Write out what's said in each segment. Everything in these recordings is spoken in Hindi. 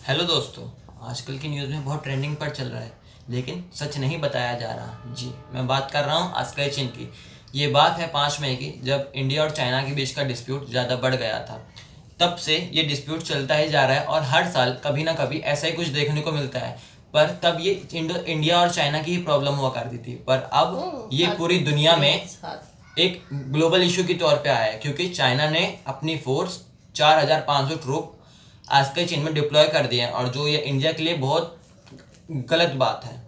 हेलो दोस्तों। आजकल की न्यूज़ में बहुत ट्रेंडिंग पर चल रहा है, लेकिन सच नहीं बताया जा रहा। जी, मैं बात कर रहा हूँ आस्का चीन की। ये बात है 5 मई की, जब इंडिया और चाइना के बीच का डिस्प्यूट ज़्यादा बढ़ गया था। तब से ये डिस्प्यूट चलता ही जा रहा है और हर साल कभी ना कभी ऐसा ही कुछ देखने को मिलता है। पर तब ये इंडिया और चाइना की ही प्रॉब्लम हुआ करती थी, पर अब ये पूरी दुनिया में एक ग्लोबल इशू के तौर पे आया है, क्योंकि चाइना ने अपनी फोर्स 4,500 ट्रूप आस्का चीन में डिप्लॉय कर दिए हैं, और जो ये इंडिया के लिए बहुत गलत बात है।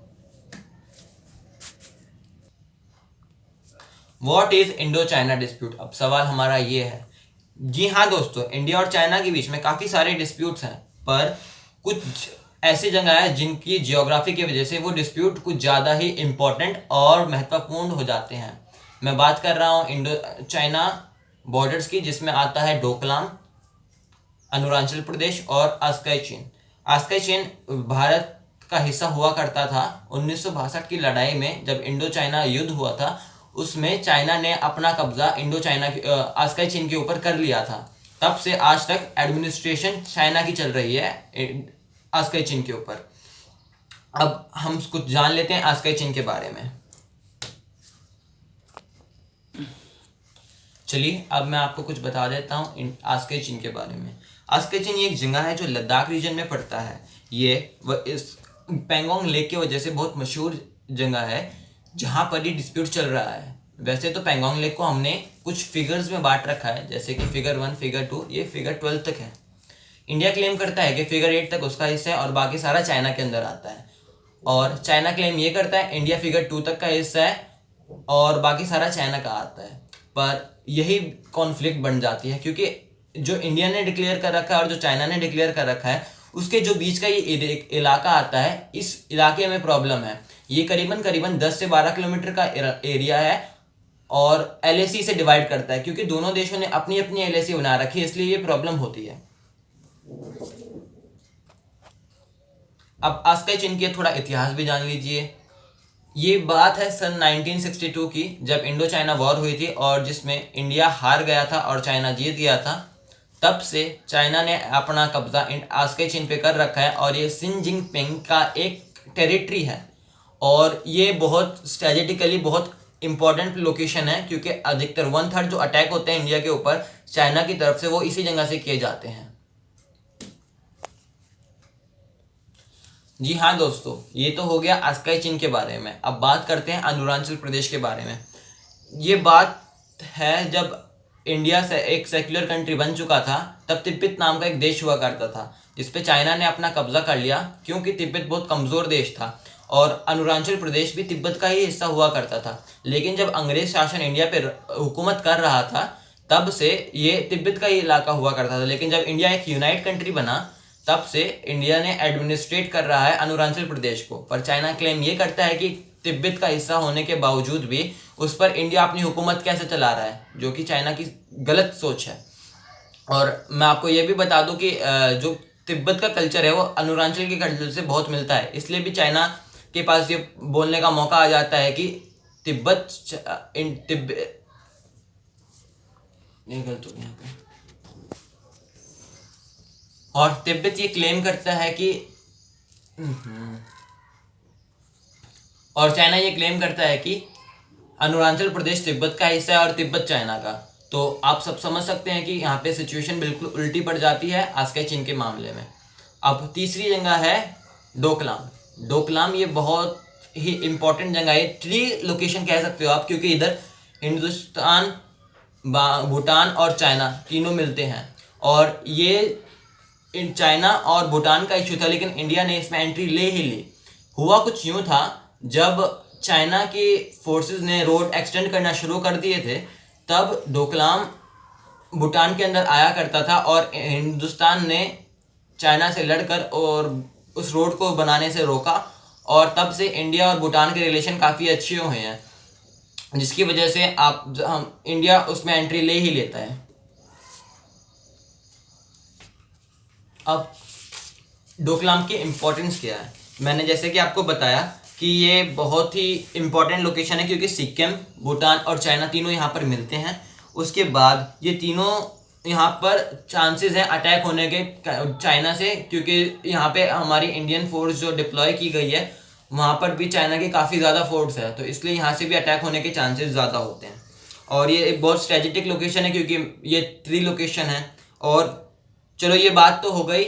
What is Indo China dispute? अब सवाल हमारा ये है। जी हाँ दोस्तों, इंडिया और चाइना के बीच में काफ़ी सारे डिस्प्यूट्स हैं, पर कुछ ऐसी जगह है जिनकी जियोग्राफी की वजह से वो डिस्प्यूट कुछ ज़्यादा ही इम्पोर्टेंट और महत्वपूर्ण हो जाते हैं। मैं बात कर रहा हूँ इंडो चाइना बॉर्डर्स की, जिसमें आता है डोकलाम, अरुणाचल प्रदेश और आस्का चीन। आस्का चीन भारत का हिस्सा हुआ करता था। 1962 की लड़ाई में जब इंडो चाइना युद्ध हुआ था, उसमें चाइना ने अपना कब्जा इंडो चाइना आस्का चीन के ऊपर कर लिया था। तब से आज तक एडमिनिस्ट्रेशन चाइना की चल रही है आस्का चीन के ऊपर। अब हम कुछ जान लेते हैं आस्का चीन के बारे में। चलिए, अब मैं आपको कुछ बता देता हूँ आस्का चीन के बारे में। आस्का चीन ये एक जगह है जो लद्दाख रीजन में पड़ता है। ये इस पेंगोंग लेक की वजह से बहुत मशहूर जगह है, जहाँ पर ये डिस्प्यूट चल रहा है। वैसे तो पेंगोंग लेक को हमने कुछ फिगर्स में बांट रखा है, जैसे कि फिगर 1, फिगर 2, ये फिगर 12 तक है। इंडिया क्लेम करता है कि फिगर 8 तक उसका हिस्सा है और बाकी सारा चाइना के अंदर आता है। और चाइना क्लेम ये करता है इंडिया फिगर 2 तक का हिस्सा है और बाकी सारा चाइना का आता है। पर यही कॉन्फ्लिक्ट बन जाती है, क्योंकि जो इंडिया ने डिक्लेयर कर रखा है और जो चाइना ने डिक्लेयर कर रखा है, उसके जो बीच का ये इलाका आता है, इस इलाके में प्रॉब्लम है। ये करीबन करीबन 10 से 12 किलोमीटर का एरिया है और एलएसी से डिवाइड करता है, क्योंकि दोनों देशों ने अपनी अपनी एलएसी बना रखी है, इसलिए ये प्रॉब्लम होती है। अब आस्का चीन के थोड़ा इतिहास भी जान लीजिए। ये बात है सन 1962 की, जब इंडो चाइना वॉर हुई थी और जिसमें इंडिया हार गया था और चाइना जीत गया था। तब से चाइना ने अपना कब्जा आस्का चीन पे कर रखा है और ये सिन जिनपिंग का एक टेरिटरी है। और ये बहुत स्ट्रेटेजिकली बहुत इंपॉर्टेंट लोकेशन है, क्योंकि अधिकतर 1/3 जो अटैक होते हैं इंडिया के ऊपर चाइना की तरफ से, वो इसी जगह से किए जाते हैं। जी हाँ दोस्तों, ये तो हो गया आस्का चीन के बारे में। अब बात करते हैं अरुणाचल प्रदेश के बारे में। ये बात है जब इंडिया से एक सेक्युलर कंट्री बन चुका था, तब तिब्बत नाम का एक देश हुआ करता था, जिसपे चाइना ने अपना कब्जा कर लिया, क्योंकि तिब्बत बहुत कमज़ोर देश था और अरुणाचल प्रदेश भी तिब्बत का ही हिस्सा हुआ करता था। लेकिन जब अंग्रेज शासन इंडिया पर हुकूमत कर रहा था, तब से ये तिब्बत का ही इलाका हुआ करता था। लेकिन जब इंडिया एक यूनाइट कंट्री बना, तब से इंडिया ने एडमिनिस्ट्रेट कर रहा है अरुणाचल प्रदेश को। पर चाइना क्लेम ये करता है कि तिब्बत का हिस्सा होने के बावजूद भी उस पर इंडिया अपनी हुकूमत कैसे चला रहा है, जो कि चाइना की गलत सोच है। और मैं आपको ये भी बता दूं कि जो तिब्बत का कल्चर है वो अरुणाचल के कल्चर से बहुत मिलता है, इसलिए भी चाइना के पास ये बोलने का मौका आ जाता है कि तिब्बत ये गलत हो गया यहाँ पे। और तिब्बत ये क्लेम करता है कि और चाइना ये क्लेम करता है कि अरुणाचल प्रदेश तिब्बत का हिस्सा है और तिब्बत चाइना का। तो आप सब समझ सकते हैं कि यहाँ पे सिचुएशन बिल्कुल उल्टी पड़ जाती है आस्का चीन के मामले में। अब तीसरी जगह है डोकलाम। डोकलाम ये बहुत ही इंपॉर्टेंट जगह है, ट्री लोकेशन कह सकते हो आप, क्योंकि इधर हिंदुस्तान, भूटान और चाइना तीनों मिलते हैं। और ये चाइना और भूटान का इशू था, लेकिन इंडिया ने इसमें एंट्री ले ही ली। हुआ कुछ यूँ था, जब चाइना की फोर्सेस ने रोड एक्सटेंड करना शुरू कर दिए थे, तब डोकलाम भूटान के अंदर आया करता था और हिंदुस्तान ने चाइना से लड़कर और उस रोड को बनाने से रोका। और तब से इंडिया और भूटान के रिलेशन काफ़ी अच्छे हुए हैं, जिसकी वजह से हम इंडिया उसमें एंट्री ले ही लेता है। अब डोकलाम की इम्पोर्टेंस क्या है? मैंने जैसे कि आपको बताया कि ये बहुत ही इम्पोर्टेंट लोकेशन है, क्योंकि सिक्किम, भूटान और चाइना तीनों यहाँ पर मिलते हैं। उसके बाद ये तीनों यहाँ पर चांसेस हैं अटैक होने के चाइना से, क्योंकि यहाँ पे हमारी इंडियन फोर्स जो डिप्लॉय की गई है वहाँ पर भी चाइना की काफ़ी ज़्यादा फोर्स है, तो इसलिए यहाँ से भी अटैक होने के चांसेस ज़्यादा होते हैं। और ये एक बहुत स्ट्रेटेजिक लोकेशन है क्योंकि ये 3 लोकेशन है। और चलो ये बात तो हो गई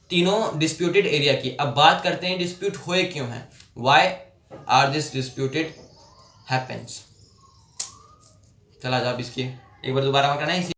तीनों डिस्प्यूटेड एरिया की। अब बात करते हैं डिस्प्यूट हुए क्यों हैं, why are this disputed happens. चला जाओ इसकी एक बार दोबारा करना है।